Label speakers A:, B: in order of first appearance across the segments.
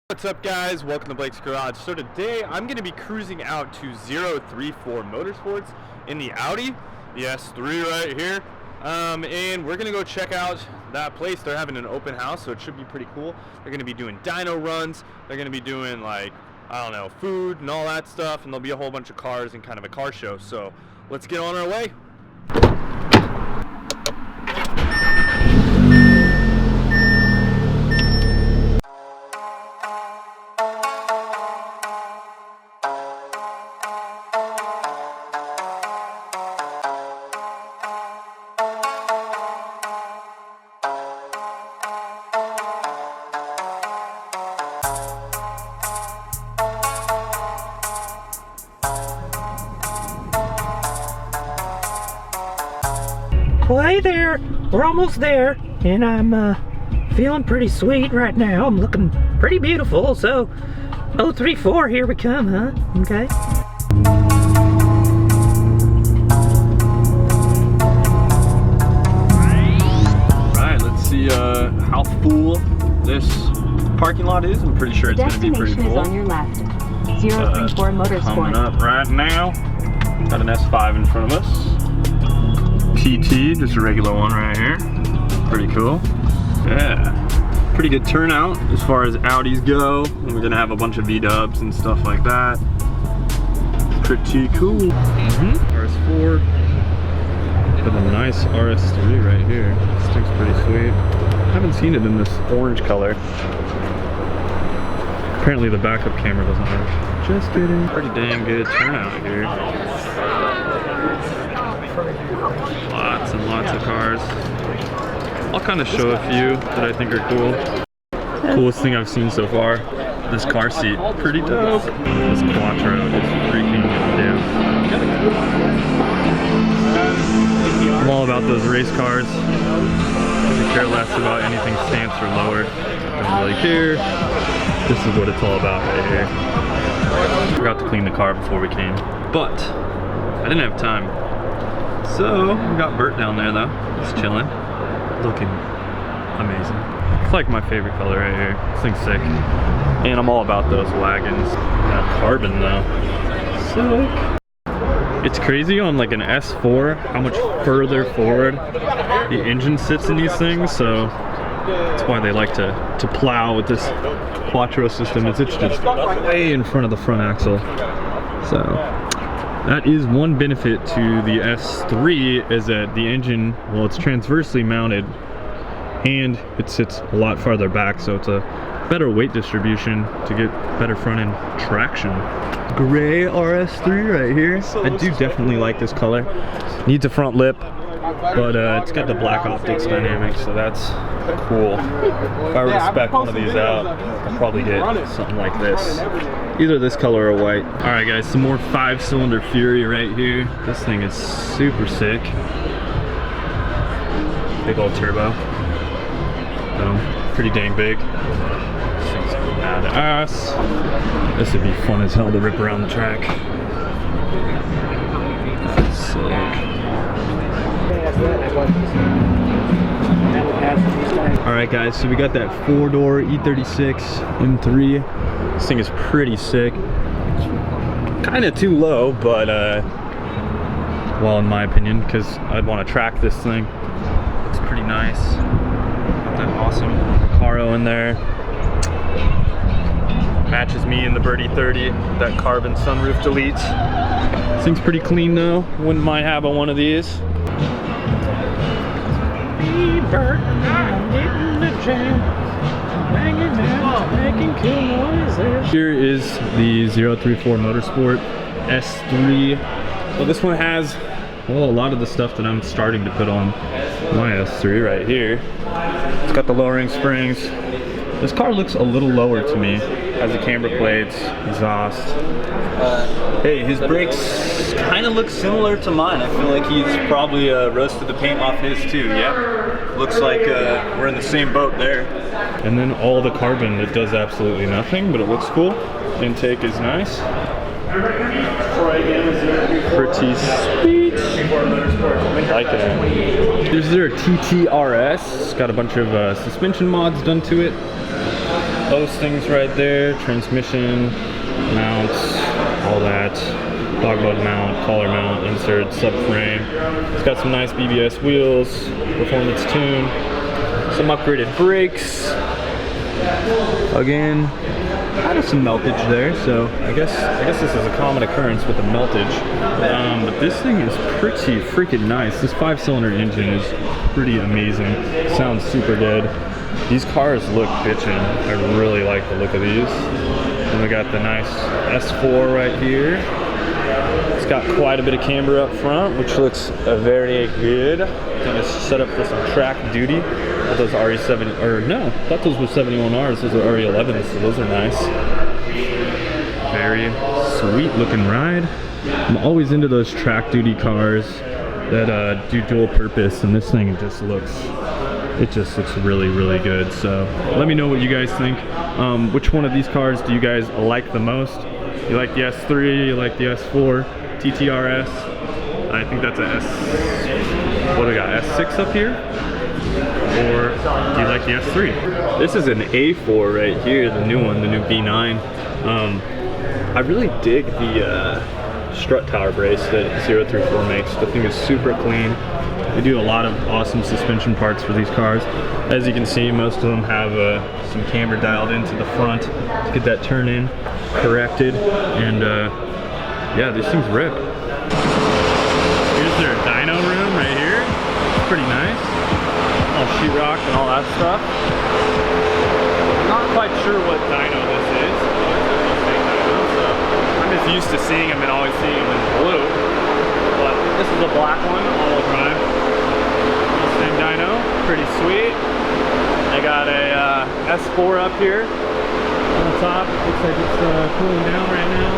A: What's up, guys? Welcome to Blake's Garage. So today I'm going to be cruising out to 034 Motorsports in the Audi, the S3 right here, and we're going to go check out that place. They're having an open house, so it should be pretty cool. They're going to be doing dyno runs. They're going to be doing, like, I don't know, food and all that stuff, and there'll be a whole bunch of cars and kind of a car show. So let's get on our way.
B: Well, hey there, we're almost there, and I'm feeling pretty sweet right now. I'm looking pretty beautiful, so 034, here we come, huh? Okay.
A: Alright, let's see how full this parking lot is. I'm pretty sure it's going to be pretty full.
C: Is on your left. 034 Motorsport.
A: Coming up right now. Got an S5 in front of us. PT, just a regular one right here. Pretty cool. Yeah. Pretty good turnout as far as Audis go. We're gonna have a bunch of V-dubs and stuff like that. Pretty cool. RS4. Got a nice RS3 right here. This thing's pretty sweet. I haven't seen it in this orange color. Apparently the backup camera doesn't work. Just kidding. Pretty damn good turnout here. Lots and lots of cars. I'll kind of show a few that I think are cool. Coolest thing I've seen so far. This car seat, pretty dope. This Quattro is freaking dope. I'm all about those race cars. I care less about anything stance or lower. Don't really care. This is what it's all about right here. Forgot to clean the car before we came, but I didn't have time. So, we got Bert down there though, just chilling, looking amazing. It's like my favorite color right here. This thing's sick. And I'm all about those wagons. That carbon though, sick. It's crazy on like an S4 how much further forward the engine sits in these things, so that's why they like to plow with this Quattro system. It's just way in front of the front axle. So that is one benefit to the S3, is that the engine, well, it's transversely mounted and it sits a lot farther back, so it's a better weight distribution to get better front end traction. Gray RS3 right here. I do definitely like this color. Needs a front lip, but it's got the black optics dynamic, so that's cool. If I were to spec one of these out, I'd probably get something like this. Either this color or white. Alright guys, some more 5-cylinder Fury right here. This thing is super sick. Big old turbo. Pretty dang big. This thing's badass. This would be fun as hell to rip around the track. That's sick. Alright guys, so we got that 4-door E36 M3. This thing is pretty sick. Kind of too low, but well, in my opinion, because I'd want to track this thing. It's pretty nice. Got that awesome Caro in there. Matches me in the Birdie 30. That carbon sunroof deletes. This thing's pretty clean though. Wouldn't mind having one of these.
B: Bert, I'm getting the jam. Banging out, making cool noises.
A: Here is the 034 Motorsport S3. Well, this one has, well, a lot of the stuff that I'm starting to put on my S3 right here. It's got the lowering springs. This car looks a little lower to me. Has the camber plates, exhaust. Hey, his brakes kind of look similar to mine. I feel like he's probably roasted the paint off his too, yeah? Looks like we're in the same boat there. And then all the carbon, it does absolutely nothing, but it looks cool. Intake is nice. Pretty sweet. Like it. There's their TTRS. It's got a bunch of suspension mods done to it. those things right there, transmission, mounts, all that. Dog mode mount, collar mount, insert, subframe. It's got some nice BBS wheels, performance tune, some upgraded brakes. Again, kind of some meltage there, so I guess this is a common occurrence with the meltage. But this thing is pretty freaking nice. This 5-cylinder engine is pretty amazing. Sounds super good. These cars look bitchin'. I really like the look of these. And we got the nice S4 right here. It's got quite a bit of camber up front, which looks very good. I think it's set up for some track duty. Those RE70, or no, I thought those were 71Rs. Those are RE11s, so those are nice. Very sweet looking ride. I'm always into those track duty cars that do dual purpose, and this thing just looks really, really good. So let me know what you guys think. Which one of these cars do you guys like the most? You like the S3, you like the S4, TTRS. I think that's a S, what do we got, S6 up here? Or do you like the S3? This is an A4 right here, the new one, the new B9. I really dig the strut tower brace that 034 makes. The thing is super clean. They do a lot of awesome suspension parts for these cars. As you can see, most of them have some camber dialed into the front to get that turn in corrected. And yeah, these things rip. Here's their dyno room right here. It's pretty nice. All sheetrock and all that stuff. Not quite sure what dyno this is. I'm just used to seeing them and always seeing them in blue. But this is a black one, all-wheel drive. Same dyno, pretty sweet. I got a S4 up here on the top. Looks like it's cooling down right now.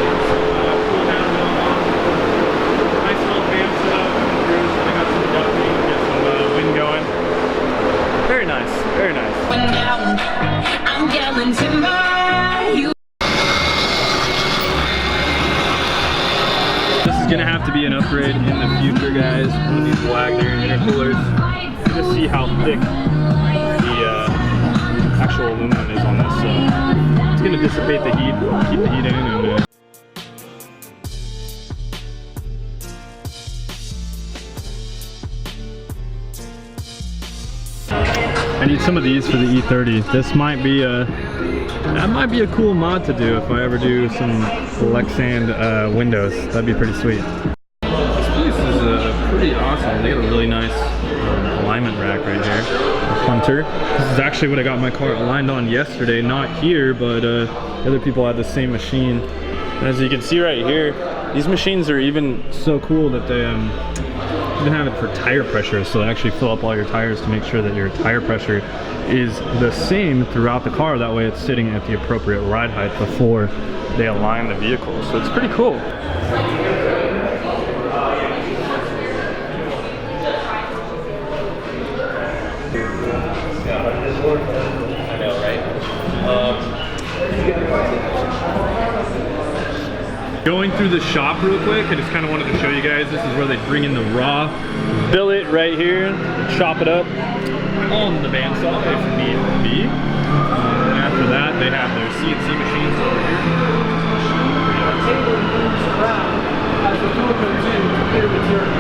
A: Cool down going on. Nice little fan setup. I got some ducting to get some wind going. Very nice, very nice.
D: I'm yelling timber.
A: This is gonna have to be an upgrade in the future, guys. One of these Wagner intercoolers. Just see how thick the actual aluminum is on this. So it's gonna dissipate the heat, keep the heat in, and I need some of these for the E30. This might be a cool mod to do if I ever do some Lexand windows. That'd be pretty sweet. This place is pretty awesome. They got a really nice alignment rack right here. A Hunter. This is actually what I got my car aligned on yesterday. Not here, but other people had the same machine. And as you can see right here, these machines are even so cool that they even have it for tire pressure, so they actually fill up all your tires to make sure that your tire pressure is the same throughout the car. That way it's sitting at the appropriate ride height before they align the vehicle. So it's pretty cool. I know, right? Going through the shop real quick, I just kind of wanted to show you guys. This is where they bring in the raw billet right here, chop it up on the bandsaw if need be. And after that, they have their CNC machines over here.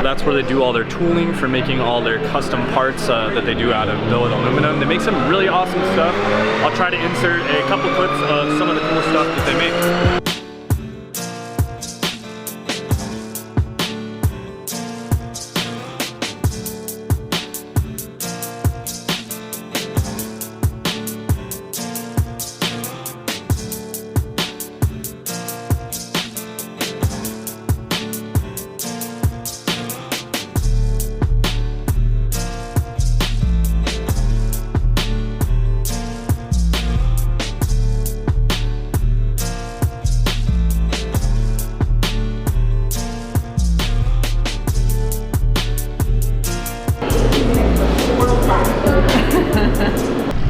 A: That's where they do all their tooling for making all their custom parts that they do out of billet aluminum. They make some really awesome stuff. I'll try to insert a couple clips of some of the cool stuff that they make.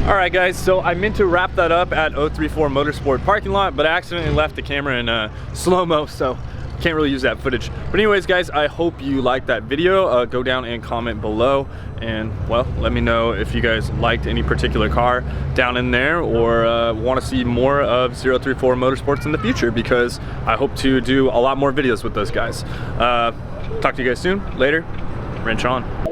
A: Alright guys, so I meant to wrap that up at 034 Motorsport parking lot, but I accidentally left the camera in slow-mo, so can't really use that footage. But anyways, guys, I hope you liked that video. Go down and comment below, and well, let me know if you guys liked any particular car down in there, or want to see more of 034 Motorsports in the future, because I hope to do a lot more videos with those guys. Talk to you guys soon. Later. Wrench on.